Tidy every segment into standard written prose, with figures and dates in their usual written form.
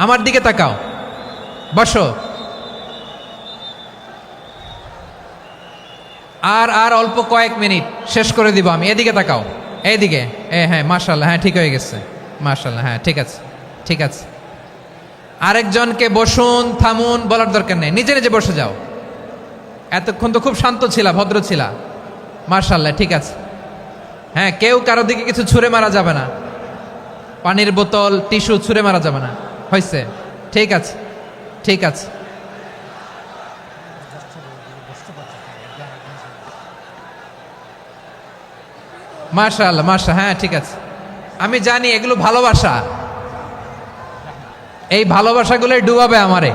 আমার দিকে তাকাও, বসো। আর আর অল্প কয়েক মিনিট, শেষ করে দিব আমি। এদিকে তাকাও, এইদিকে। হ্যাঁ, মাশাআল্লাহ, হ্যাঁ ঠিক হয়ে গেছে, মাশাআল্লাহ, হ্যাঁ ঠিক আছে, ঠিক আছে। আরেকজনকে বসুন, থামুন বলার দরকার নেই, নিজে নিজে বসে যাও। এতক্ষণ তো খুব শান্ত ছিলা, ভদ্র ছিলা, মাশাআল্লাহ, ঠিক আছে। হ্যাঁ, কেউ কারো দিকে কিছু ছুঁড়ে মারা যাবে না, পানির বোতল, টিস্যু ছুঁড়ে মারা যাবে না। হয়েছে, ঠিক আছে, ঠিক আছে। মাশাআল্লাহ, হ্যাঁ ঠিক আছে। আমি জানি এগুলো ভালোবাসা, এই ভালোবাসাগুলোই ডুবাবে আমারে।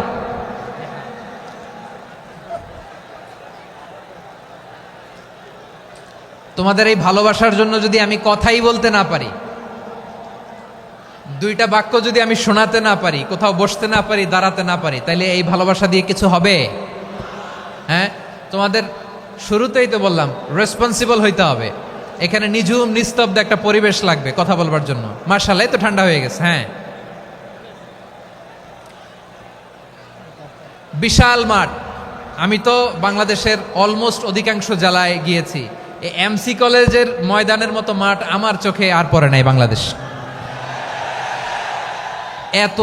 তোমাদের এই ভালোবাসার জন্য যদি আমি কথাই বলতে না পারি, দুইটা বাক্য যদি আমি শোনাতে না পারি, কোথাও বসতে না পারি, দাঁড়াতে না পারি, তাইলে এই ভালোবাসা দিয়ে কিছু হবে? হ্যাঁ, তোমাদের শুরুতেই তো বললাম রেসপন্সিবল হইতে হবে। এখানে নিঝুম নিস্তব্ধ একটা পরিবেশ লাগবে কথা বলবার জন্য। মাশাআল্লাহ, তো ঠান্ডা হয়ে গেছে। হ্যাঁ, বিশাল মাঠ। আমি তো বাংলাদেশের অলমোস্ট অধিকাংশ জেলায় গিয়েছি, এই এমসি কলেজের ময়দানের মতো মাঠ আমার চোখে আর পড়ে নাই বাংলাদেশ। এত